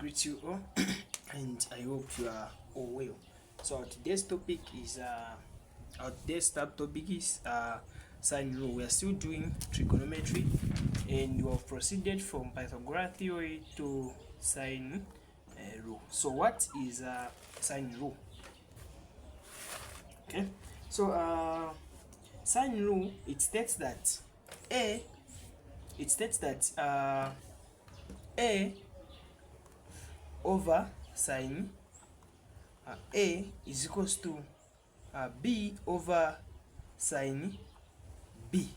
greet you all and I hope you are all well. So today's topic is sine rule. We are still doing trigonometry and we have proceeded from Pythagorean theory to sine rule. So what is sine rule? Okay, so sine rule, it states that a over sine a is equals to b over sine b,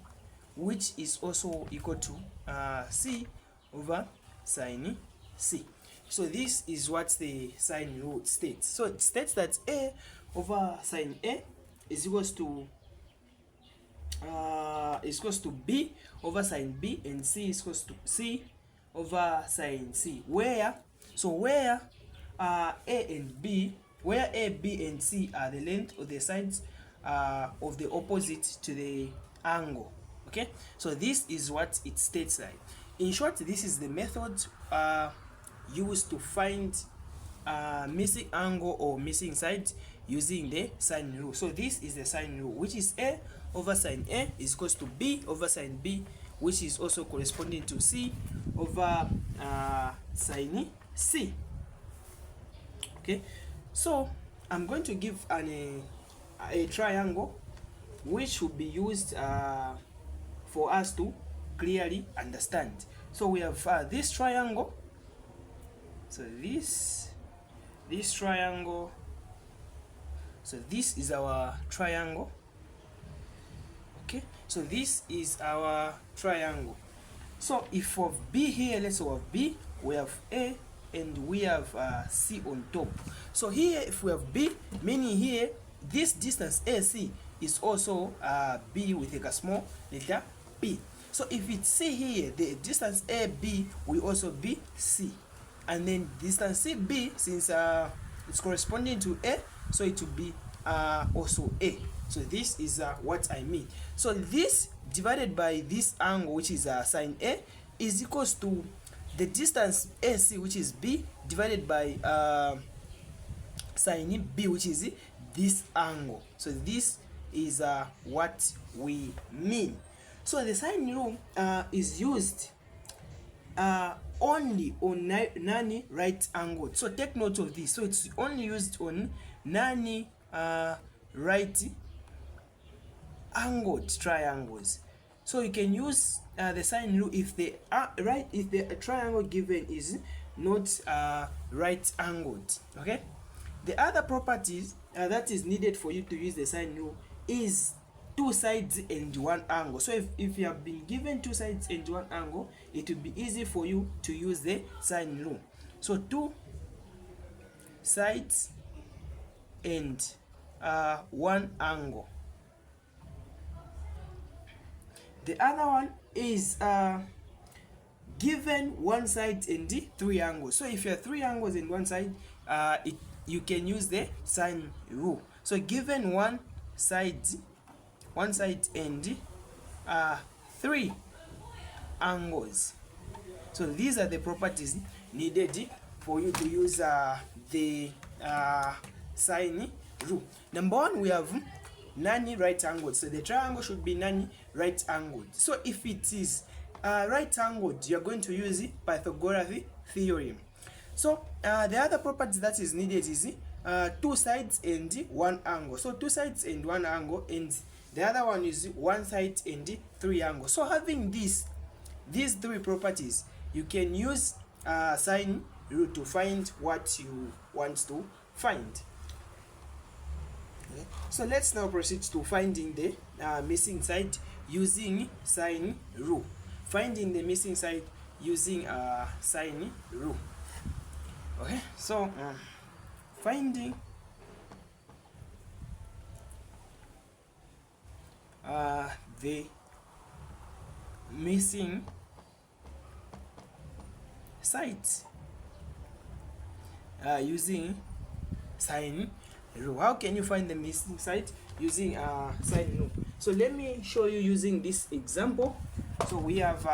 which is also equal to c over sine c. So this is what the sine rule states. So it states that a over sine a is equals to b over sine b, and c is equals to c over sine c, where a and b, where a, b and c are the length of the sides of the opposite to the angle. Okay, so this is what it states like. In short, this is the method used to find missing angle or missing side using the sine rule. So this is the sine rule, which is a over sine a is equals to b over sine b, which is also corresponding to c over sine c. Okay, so I'm going to give a triangle which will be used for us to clearly understand. So we have this triangle. So this triangle. So this is our triangle. Okay, so this is our triangle. So if we have b here, let's say we have b, we have a, and we have c on top. So here, if we have b, meaning here this distance AC is also b with a small letter b. So if it's c here, the distance AB will also be c, and then distance CB, since it's corresponding to a, so it will be also a. So this is what I mean. So this divided by this angle, which is sine a, is equals to the distance AC, which is b, divided by sine b, which is this angle. So this is what we mean. So the sine rule is used only on non-right angle. So take note of this. So it's only used on non-right angled triangles. So you can use the sine rule if the triangle given is not right angled. Okay, the other properties that is needed for you to use the sine rule is two sides and one angle. So if you have been given two sides and one angle, it will be easy for you to use the sine rule. So two sides and one angle. The other one is given one side and three angles. So if you have three angles in one side, you can use the sine rule. So given one side and three angles. So these are the properties needed for you to use the sine rule. Number one, we have non-right angled. So the triangle should be non-right angled. So if it is right angled, you're going to use Pythagorean theorem. So the other property that is needed is two sides and one angle. So two sides and one angle, and the other one is one side and three angles. So having these three properties, you can use sine rule to find what you want to find. Okay. So let's now proceed to finding the missing side using sine rule. Finding the missing side using sine rule. Okay, so finding the missing sides using sine rule. How can you find the missing side using sine rule? So let me show you using this example. So we have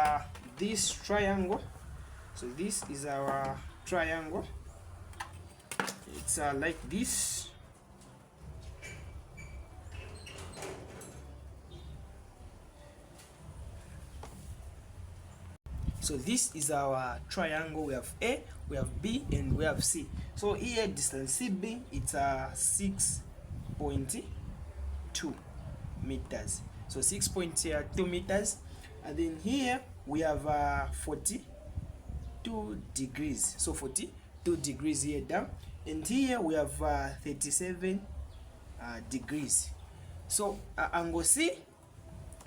this triangle. So this is our triangle. It's like this. So this is our triangle. We have A, we have B, and we have C. So here distance CB, it's 6.2 meters. So 6.2 meters. And then here we have 42 degrees. So 42 degrees here down. And here we have 37 degrees. So angle C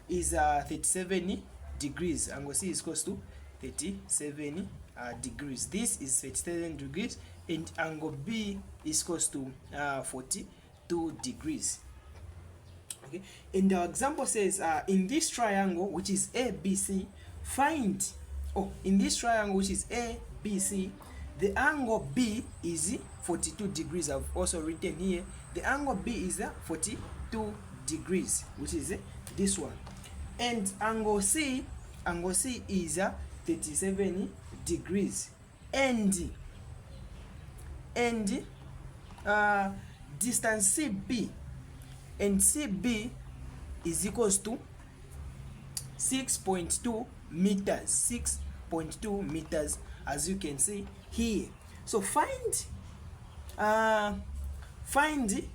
is 37 degrees. Angle C is close to 37 degrees. This is 37 degrees, and angle B is close to 42 degrees. Okay, and the example says in this triangle which is ABC, find, in this triangle which is ABC, the angle B is 42 degrees. I've also written here the angle B is 42 degrees, which is this one, and angle C is 37 degrees, and distance CB and CB is equals to 6.2 meters. 6.2 meters, as you can see here. So find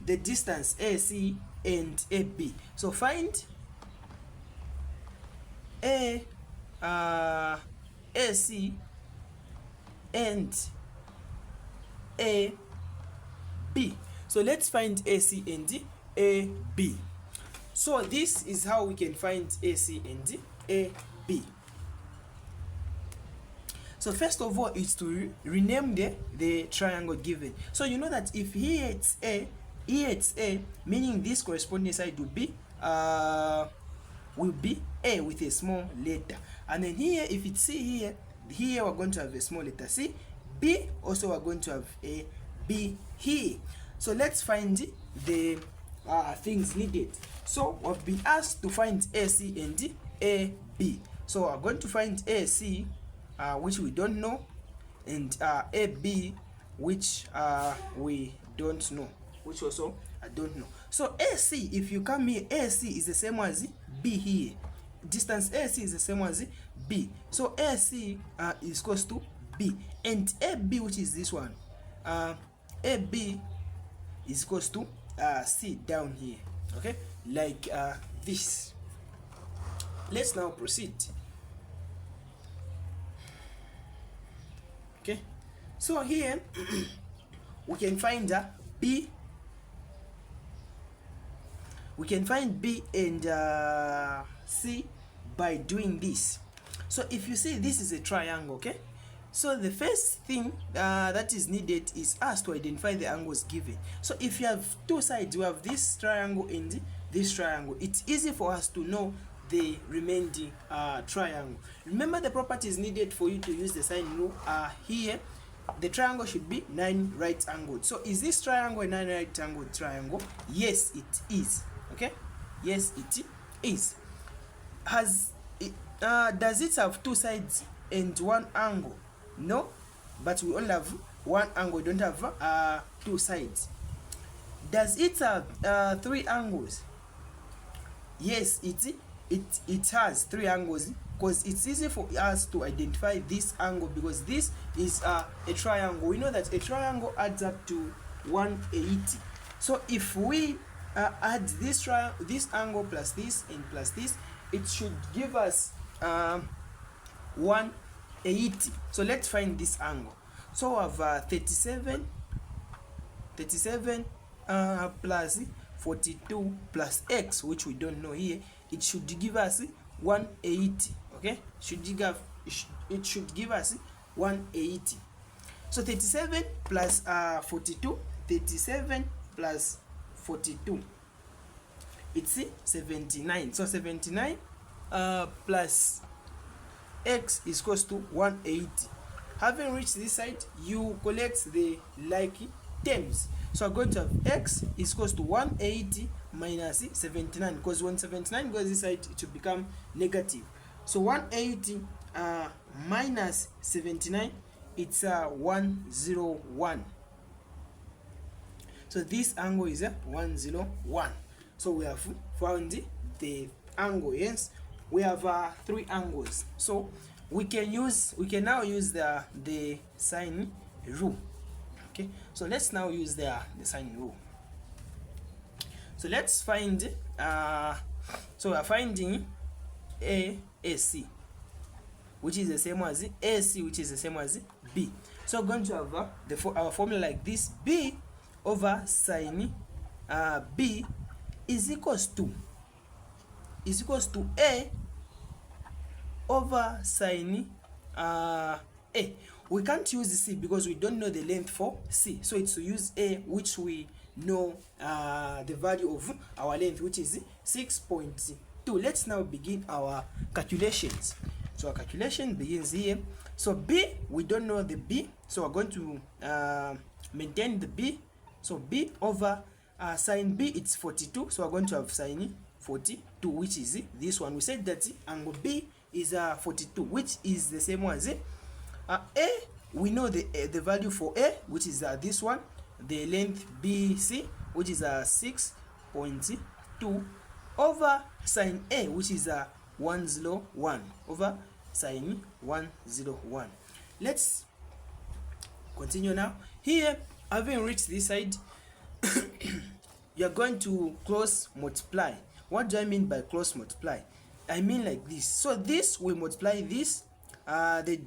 the distance AC and AB. So find AC and AB. So let's find AC and AB. So this is how we can find AC and AB. So first of all is to rename the triangle given. So you know that if here it's A, meaning this corresponding side will be A with a small letter. And then here, if it's C here we're going to have a small letter C. B also we're going to have a B here. So let's find the things needed. So we've been asked to find AC and AB. So we're going to find AC, which we don't know, and AB, which we don't know, which also I don't know. So AC, if you come here, AC is the same as B here. Distance AC is the same as B. So AC is close to B, and AB, which is this one, AB is close to C down here. Okay, like this. Let's now proceed. Okay, so here we can find B. We can find B and C by doing this. So if you see, this is a triangle. Okay, so the first thing that is needed is us to identify the angles given. So if you have two sides, you have this triangle and this triangle, it's easy for us to know the remaining triangle. Remember the properties needed for you to use the sine rule. Here the triangle should be 9 right angled. So is this triangle a 9 right angled triangle? Yes, it is. Okay, yes, it is. Does it have two sides and one angle? No, but we only have one angle, we don't have two sides. Does it have 3 angles? Yes, it has 3 angles, because it's easy for us to identify this angle, because this is a triangle. We know that a triangle adds up to 180. So if we add this angle plus this and plus this, it should give us 180. So let's find this angle. So we have 37 plus 42 plus x, which we don't know here. It should give us 180. Okay, it should give us 180. So 37 plus 42, 37 plus 42, it's 79. So 79 plus x is equals to 180. Having reached this side, you collect the like terms. So I'm going to have x is equals to 180 minus 79, because when 79 goes this side, it will become negative. So 180 minus 79 it's 101. So this angle is 101. So we have found the angle. Yes, we have 3 angles. So we can now use the sine rule. Okay, so let's now use the sine rule. So let's find so we are finding AC, which is the same as AC, which is the same as B. So we're going to have our formula like this: B over sine B is equals to A over sine A. We can't use C because we don't know the length for C, so it's to use A, which we know the value of our length, which is 6.2. Let's now begin our calculations. So our calculation begins here. So B, we don't know the B, so we're going to maintain the B. So B over sine B, it's 42, so we're going to have sine 42, which is this one. We said that angle B is 42, which is the same as A. We know the value for A, which is this one, the length BC, which is 6.2 over sine A, which is 101 over sine 101. Let's continue now. Here, having reached this side, you are going to cross multiply. What do I mean by cross multiply? I mean like this. So this will multiply this. The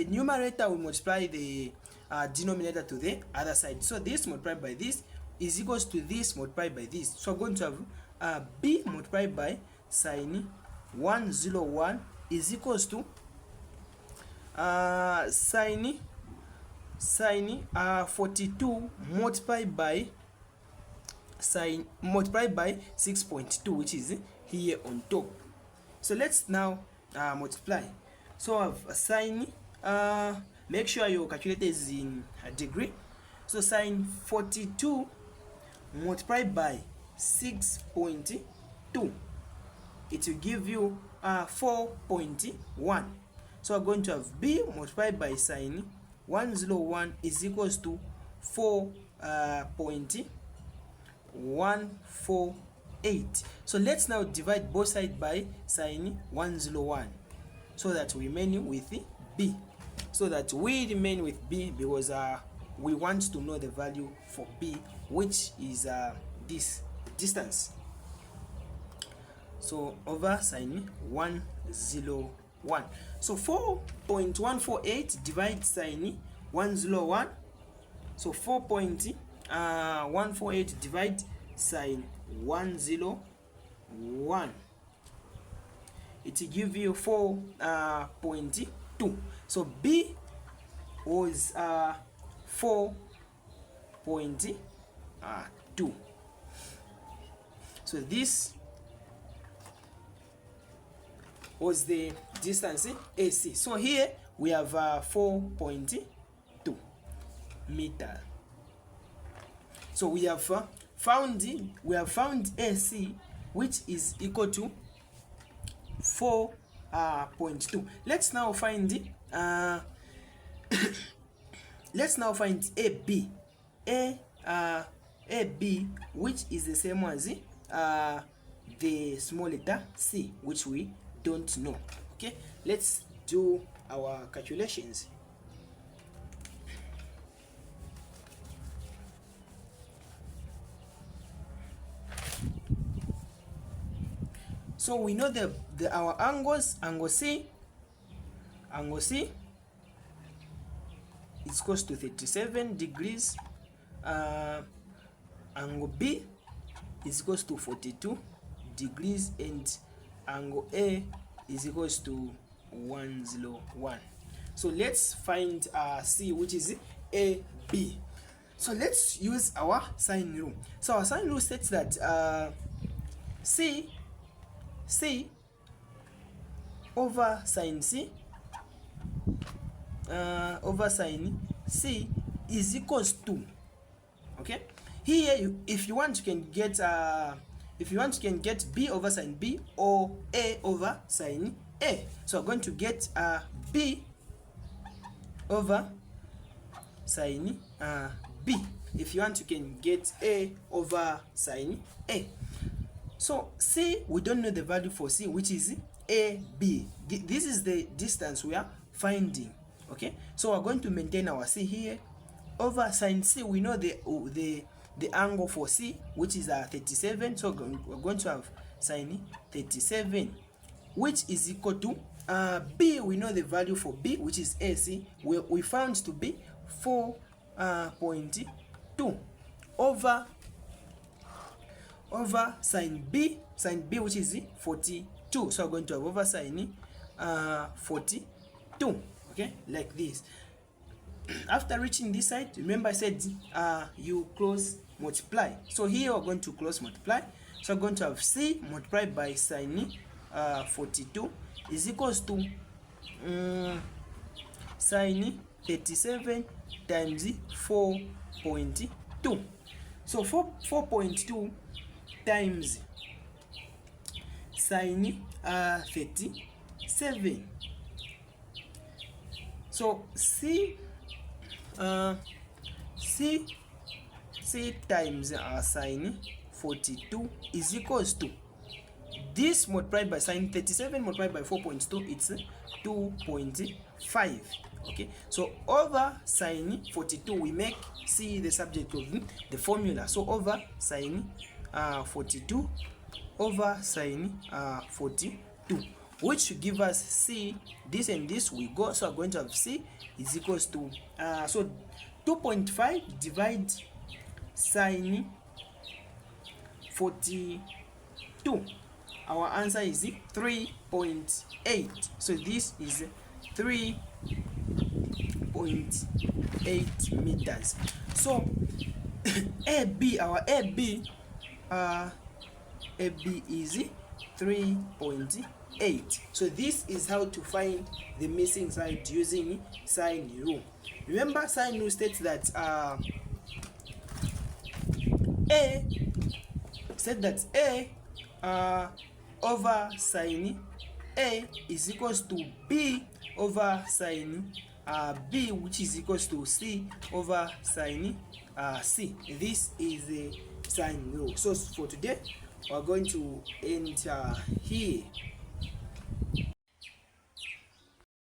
numerator will multiply the denominator to the other side. So this multiplied by this is equals to this multiplied by this. So I'm going to have B multiplied by sine 101 is equals to sine 42 multiplied by 6.2, which is here on top. So let's now multiply. So I have a sine, make sure your calculator is in a degree. So sine 42 multiplied by 6.2, it will give you 4.1. So we're going to have B multiplied by sine 101 is equals to 4.148. So let's now divide both sides by sine 101, so that we remain with B. So that we remain with B because we want to know the value for B, which is this distance. So over sine 101. So 4.148 divides sine 101. So 4.148 divide sine 101. It will give you 4.2. So B was 4.2. So this was the distance AC. So here we have 4.2 meter. So we have found AC, which is equal to 4.2. Let's now find AB. AB, which is the same as the small letter c, which we don't know. Okay, let's do our calculations. So we know our angles. Angle C is close to 37 degrees. Angle B is equals to 42 degrees, and angle A is equals to 101. So let's find C, which is AB. So let's use our sine rule. So our sine rule states that C over sine C is equals to, okay, here if you want you can get B over sine B or A over sine A. So I'm going to get B over sine b. If you want, you can get a over sine a. So c, we don't know the value for c, which is ab. This is the distance we are finding. Okay, so we're going to maintain our c here over sine c. We know the angle for c, which is 37. So we're going to have sine 37, which is equal to b. We know the value for b, which is ac. We found to be 4.2 over sine b, which is 42. So we're going to have over sine 42. Okay, like this. After reaching this side, remember I said you close multiply. So here we're going to close multiply. So we're going to have c multiplied by sine 42 is equals to sine 37 times 4.2. So 4.2 times sine 37. So c times sine 42 is equals to this multiplied by sine 37 multiplied by 4.2, it's 2.5. Okay, so over sine 42, we make c the subject of the formula. So over sine 42 over sine 42, which should give us c. This and this we go, so we're going to have c is equals to so 2.5 divide sine 42. Our answer is 3.8. So this is 3.8 meters. So AB, our AB is 3.8. So this is how to find the missing side using sine rule. Remember, sine rule states that A over sine A is equals to B over sine B, which is equals to C over sine C. This is the sine rule. So for today, we're going to end here.